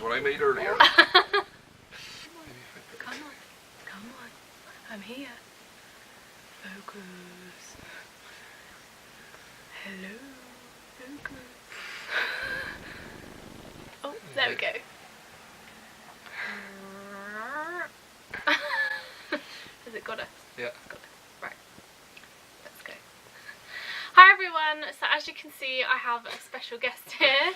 what I made earlier. Come on, I'm here. Focus. Hello, focus. Oh, there we go. Has it got us? Yeah. It's got us. Right. Let's go. Hi everyone. So as you can see, I have a special guest here.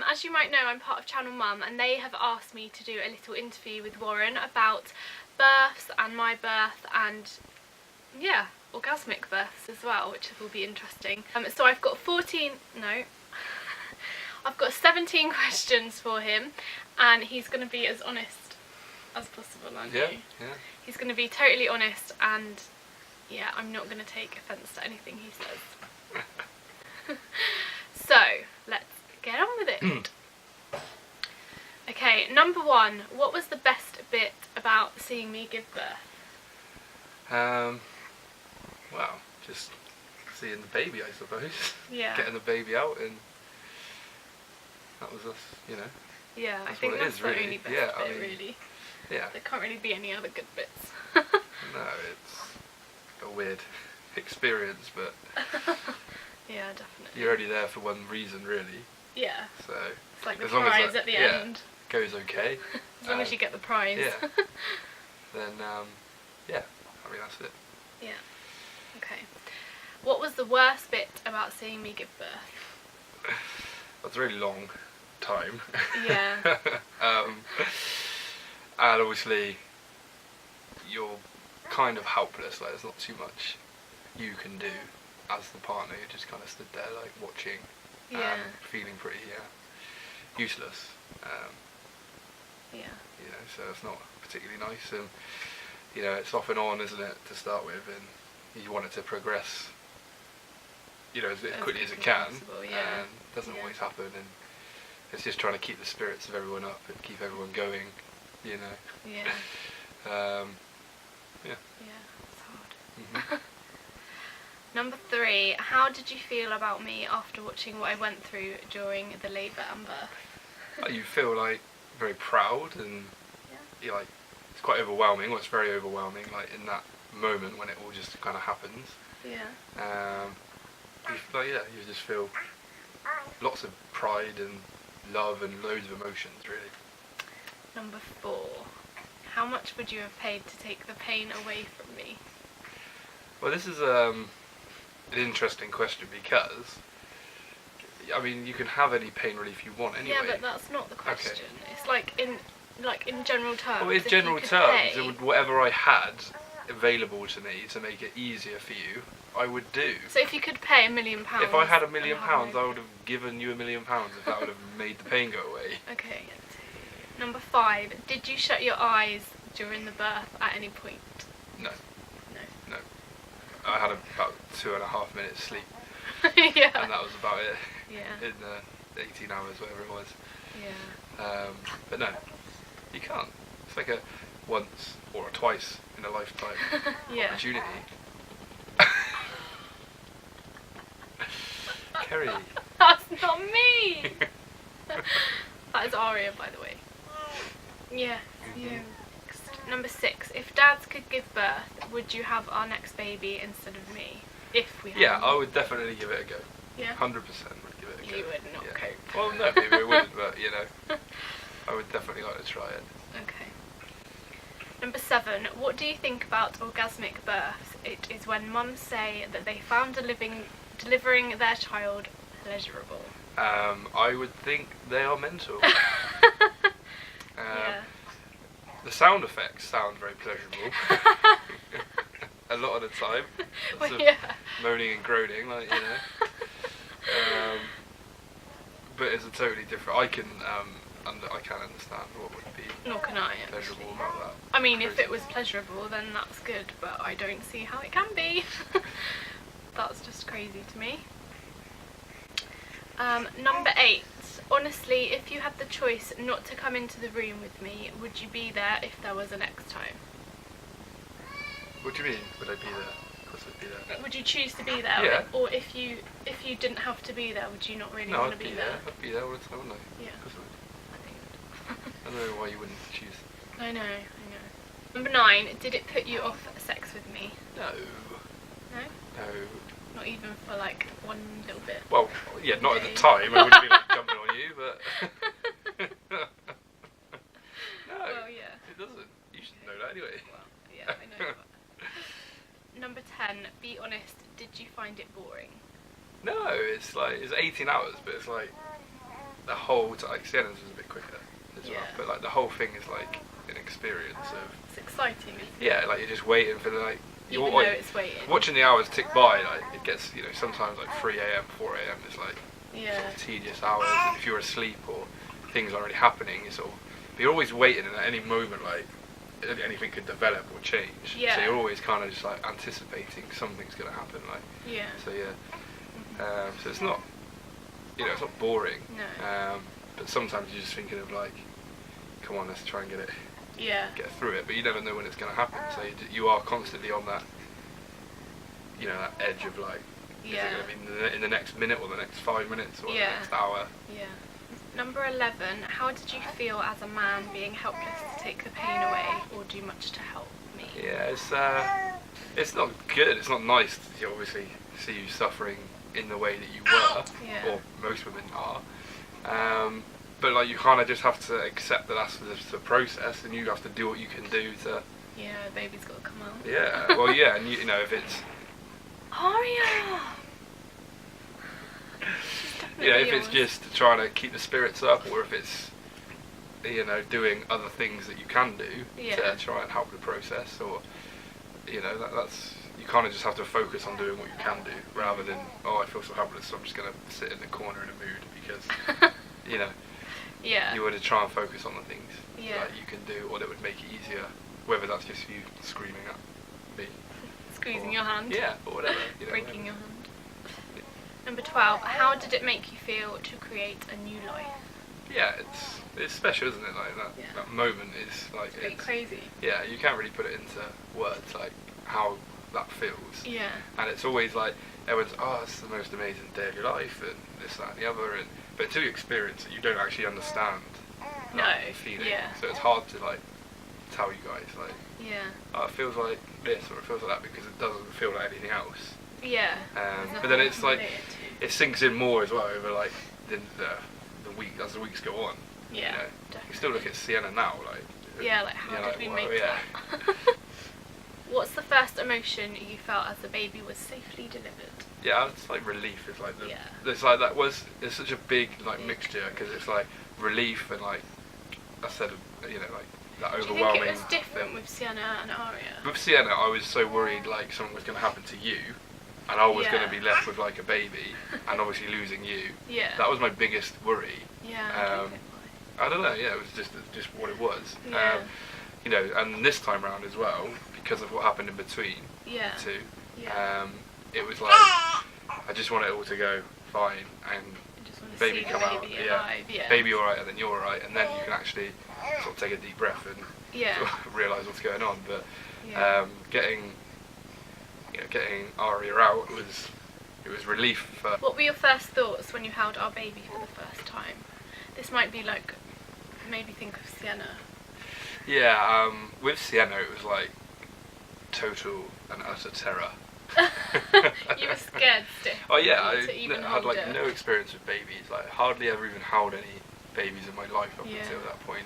As you might know, I'm part of Channel Mum, and they have asked me to do a little interview with Warren about births and my birth, and yeah, orgasmic births as well, which will be interesting. So I've got 17 questions for him, and he's going to be as honest as possible, aren't you? Yeah. He's going to be totally honest, and yeah, I'm not going to take offence to anything he says. So, let's get on with it. Okay, number one, what was the best bit about seeing me give birth? Well, just seeing the baby, I suppose. Yeah. Getting the baby out, and that was us, you know. Yeah, I That's think what it that's is, the really. only best Yeah, I bit, mean, really. Yeah. There can't really be any other good bits. No, it's a weird experience, but Yeah, definitely. you're only there for one reason, really. Yeah. So It's like the as long as prize that- at the yeah, end. goes okay. As long as you get the prize. Yeah. Then yeah, I mean that's it. Yeah. Okay. What was the worst bit about seeing me give birth? That's a really long time. Yeah. And obviously you're kind of helpless, like there's not too much you can do as the partner. You're just kind of stood there like watching, Yeah. feeling pretty useless. Yeah. You know, so it's not particularly nice, and you know, it's off and on, isn't it, to start with, and you want it to progress, you know, as quickly as it can, possible, yeah. and it doesn't Yeah. always happen, and it's just trying to keep the spirits of everyone up and keep everyone going, you know. Yeah. Yeah. Yeah. It's hard. Mhm. Number 3. How did you feel about me after watching what I went through during the labour and birth? You feel like very proud, and Yeah. you're like, it's quite overwhelming. Well, it's very overwhelming, like in that moment when it all just kind of happens. Yeah. You just feel lots of pride and love and loads of emotions, really. Number 4. How much would you have paid to take the pain away from me? Well, this is an interesting question, because I mean, you can have any pain relief you want anyway. Yeah, but that's not the question. It's like in general terms. Well, in if general you could terms, pay- it would, whatever I had available to me to make it easier for you, I would do. So if you could pay £1 million. If I had £1 million, and have I would have given you £1 million if that would have made the pain go away. Okay. Number 5. Did you shut your eyes during the birth at any point? No. No. No. I had about 2.5 minutes sleep, Yeah. and that was about it. Yeah. In 18 hours, whatever it was. Yeah. But no, you can't. It's like a once or a twice in a lifetime Yeah. opportunity. Kerry. That's not me! That is Aria, by the way. Yeah, you. Number 6. If dads could give birth, would you have our next baby instead of me? If we had Yeah, one. I would definitely give it a go. Yeah. 100% would give it a go. You would not Yeah. cope. Well, no, maybe I wouldn't, but you know, I would definitely like to try it. Okay. Number 7. What do you think about orgasmic births? It is when mums say that they found delivering their child pleasurable. I would think they are mental. Yeah. The sound effects sound very pleasurable. A lot of the time. Well, Lots of yeah. moaning and groaning, like, you know. But it's a totally different. I can understand what would be Nor can I, pleasurable actually. about that. I mean, if it was pleasurable, then that's good, but I don't see how it can be. That's just crazy to me. Number 8. Honestly, if you had the choice not to come into the room with me, would you be there if there was a next time? What do you mean? Would I be there? Of course I'd be there. Would you choose to be there? Yeah. Or if you didn't have to be there, would you not really No, want I'd to be be there. there? I'd be there all the time, wouldn't I? Yeah. Of course I would. I think don't know why you wouldn't choose. I know. Number 9, did it put you off sex with me? No. No? No. Not even for like one little bit? Well, yeah, not at the time. I wouldn't be like jumping on you, but... No. Well, yeah. It doesn't. You should know that anyway. Well, yeah, I know. But... Number 10, be honest, did you find it boring? No, it's like, it's 18 hours, but it's like, the whole, like, Sienna's was a bit quicker as well, but like, the whole thing is like, an experience of... It's exciting, isn't it? Yeah, like, you're just waiting for the, like... Even though it's waiting. Watching the hours tick by, like, it gets, you know, sometimes like 3 a.m, 4 a.m, is like, sort of tedious hours, and if you're asleep or things aren't really happening, you're sort of... But you're always waiting, and at any moment, like, anything could develop or change. Yeah. So you're always kind of just like anticipating something's going to happen, like. Yeah. So yeah. So it's not, you know, it's not boring. No. But sometimes you're just thinking of like, come on, let's try and get through it. But you never know when it's going to happen. So you are constantly on that, you know, that edge of like, is it going to be in the next minute or the next 5 minutes or the next hour? Yeah. Number 11, how did you feel as a man being helpless to take the pain away or do much to help me? Yeah, it's not good. It's not nice to obviously see you suffering in the way that you were, or most women are. But like, you kind of just have to accept that that's the process, and you have to do what you can do to. Yeah, baby's got to come out. Yeah, well, yeah, and you know, if it's. Aria. You know, if it's just trying to keep the spirits up, or if it's, you know, doing other things that you can do to try and help the process, or, you know, that's, you kind of just have to focus on doing what you can do, rather than, oh, I feel so helpless, so I'm just going to sit in the corner in a mood, because, you know, you want to try and focus on the things that you can do, or that would make it easier, whether that's just you screaming at me. Squeezing your hand. Yeah, or whatever. You know, breaking your hand. Number 12, how did it make you feel to create a new life? Yeah, it's special, isn't it? Like that moment is like it's crazy. Yeah, you can't really put it into words, like how that feels. Yeah. And it's always like everyone's, oh, it's the most amazing day of your life, and this, that, and the other, and but until you experience it, you don't actually understand that feeling. Yeah. So it's hard to like tell you guys like, oh, it feels like this or it feels like that, because it doesn't feel like anything else. Yeah. But then it's like it sinks in more as well over like the week as the weeks go on. Yeah. You know? You still look at Sienna now, like. Yeah, like how did we make that? What's the first emotion you felt as the baby was safely delivered? Yeah, it's like relief. It's like it's like it's such a big like mixture, because it's like relief and like I said, you know, like that overwhelming. Do you think it was different with Sienna and Aria? With Sienna, I was so worried like something was going to happen to you, and I was going to be left with like a baby, and obviously losing you. Yeah. That was my biggest worry. Yeah. I don't know. Yeah, it was just what it was. Yeah. You know, and this time round as well, because of what happened in between the two. Yeah. It was like I just want it all to go fine, and baby come out. Baby all right, and then you're all right, and then you can actually sort of take a deep breath and sort of realise what's going on. But getting Aria out was relief. What were your first thoughts when you held our baby for the first time? This might be like made me think of Sienna. Yeah, with Sienna it was like total and utter terror. You were scared stiff. Oh yeah, I had like no experience with babies. Like hardly ever even held any babies in my life up until that point.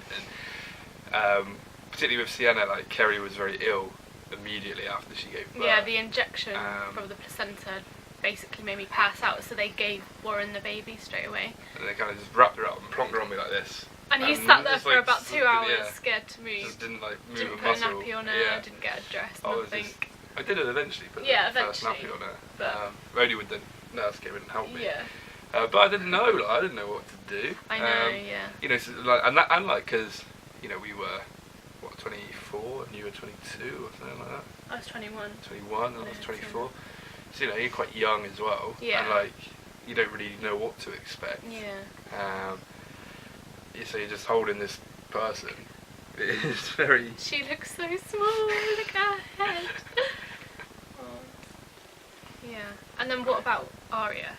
And particularly with Sienna, like Kerry was very ill immediately after she gave birth. Yeah, the injection from the placenta basically made me pass out, so they gave Warren the baby straight away. And they kind of just wrapped her up and plonked her on me like this. And you sat there for about 2 hours, scared to move. Just didn't like move didn't a put muscle. a nappy on her, didn't get her dressed, nothing. I did it eventually, but the first nappy on her. But only with the nurse came in and helped me. Yeah. But I didn't know. Like, I didn't know what to do. I know. Yeah. You know, so, like, like, because you know, we were 24, and you were 22 or something like that. I was 21. 21, and I was 24. So you know, you're quite young as well. Yeah. And like, you don't really know what to expect. Yeah. So you're just holding this person. It's very... She looks so small, look at her head. Yeah. And then what about Aria?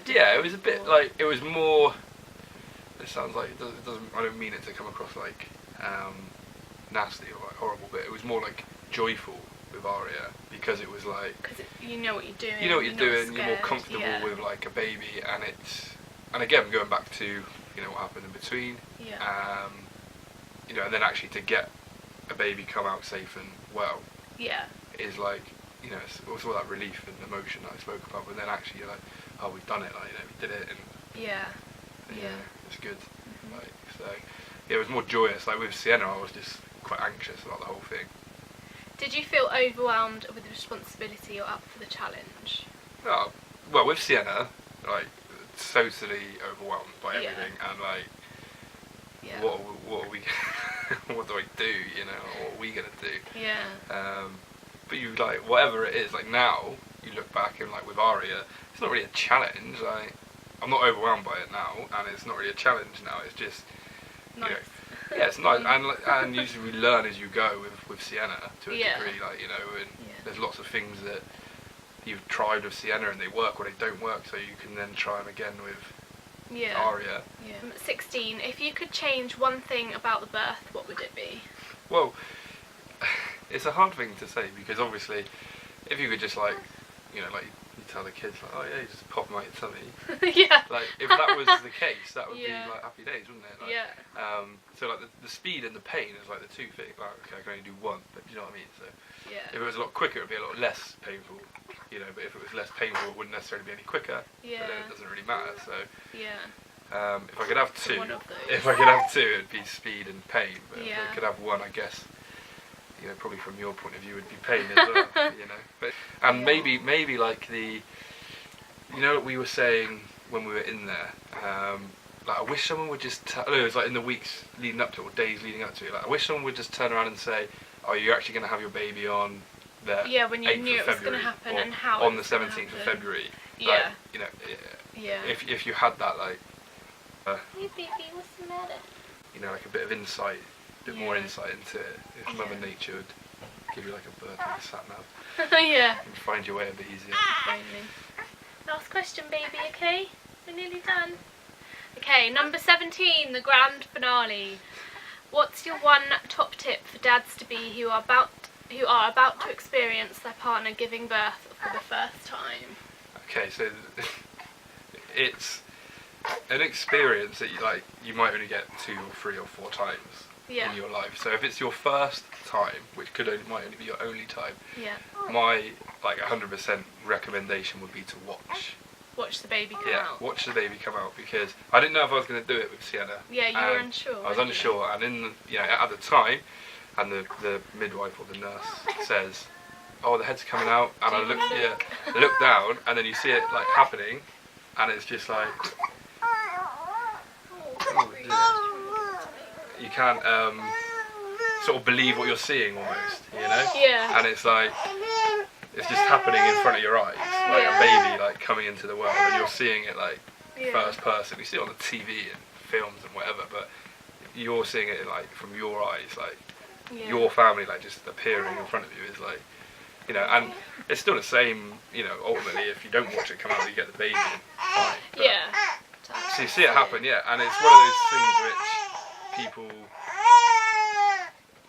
Yeah, it was a bit like, it was more... it sounds like it doesn't. I don't mean it to come across like nasty or like horrible, but it was more like joyful with Aria, because it was like, because you know what you're doing. You know what you're doing. Scared. You're more comfortable with like a baby, and again going back to what happened in between. Yeah. And then actually to get a baby come out safe and well. Yeah. Is like, it's all that relief and emotion that I spoke about, but then actually you're like, oh, we've done it, like, we did it, and it's good. Like, so it was more joyous. Like with Sienna, I was just quite anxious about the whole thing. Did you feel overwhelmed with the responsibility or up for the challenge? Oh, well, with Sienna, like, totally overwhelmed by everything, and like, what are we what do I do, what are we gonna do? Yeah. But you, like, whatever it is, like, now you look back and, like, with Aria, it's not really a challenge. Like, I'm not overwhelmed by it now, and it's not really a challenge now. It's just nice. It's nice, and usually we learn as you go with Sienna to a degree, like, and there's lots of things that you've tried with Sienna and they work or they don't work, so you can then try them again with Aria. 16, if you could change one thing about the birth, what would it be? Well, it's a hard thing to say, because obviously if you could just like you tell the kids, like, oh yeah, you just pop them out your tummy. Like, if that was the case, that would be like happy days, wouldn't it? Like, so like the speed and the pain is like the two things. Like, okay, I can only do one, but do you know what I mean? So if it was a lot quicker, it'd be a lot less painful. But if it was less painful, it wouldn't necessarily be any quicker. But then it doesn't really matter. So if I could have two, it'd be speed and pain. But if I could have one, I guess, probably from your point of view, would be pain as well. But maybe like the, what we were saying when we were in there. Like, I wish someone would just. It was like in the weeks leading up to it, or days leading up to it. Like, I wish someone would just turn around and say, "Oh, you're actually going to have your baby on the 8th when you knew of it was going to February, happen, and how on the 17th of February." Like, if you had that, like, hey baby, what's the matter? Like a bit of insight, a bit more insight into it. If Mother Nature would give you like a birth with a sat nav. And find your way a bit easier. Last question, baby. Okay, we're nearly done. Okay, number 17, the grand finale. What's your one top tip for dads to be who are about to experience their partner giving birth for the first time? Okay, so it's an experience that you might only get 2 or 3 or 4 times in your life. So if it's your first time, which might only be your only time, my 100% recommendation would be to watch the baby come out. Watch the baby come out, because I didn't know if I was going to do it with Sienna. Yeah, you were unsure. I was unsure, and at the time, and the midwife or the nurse says, "Oh, the head's coming out," and I look down, and then you see it like happening, and it's just like, you can't sort of believe what you're seeing almost, and it's like, it's just happening in front of your eyes, like a baby like coming into the world, and you're seeing it like first person. You see it on the TV and films and whatever, but you're seeing it like from your eyes, like your family like just appearing in front of you is like, and it's still the same, ultimately if you don't watch it come out, you get the baby and fine. But, so you see it happen, and it's one of those things which people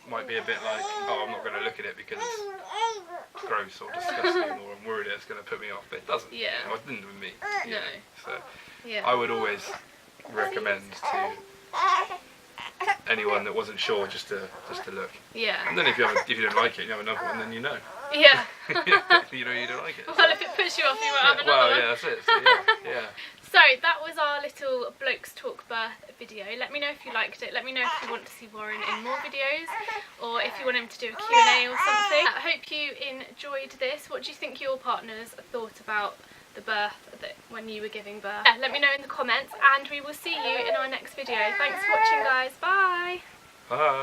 might be a bit like, oh, I'm not going to look at it because it's gross or disgusting, or I'm worried it's going to put me off, but it doesn't. It didn't with me. No. So I would always recommend to anyone that wasn't sure just to look. And then if you don't like it, you have another one, then you know. You don't like it. Well, if it puts you off, you won't have another one. That's it. So, So that was our little Blokes Talk birth video. Let me know if you liked it. Let me know if you want to see Warren in more videos, or if you want him to do a Q&A or something. I hope you enjoyed this. What do you think your partners thought about the birth when you were giving birth? Let me know in the comments, and we will see you in our next video. Thanks for watching, guys. Bye. Bye.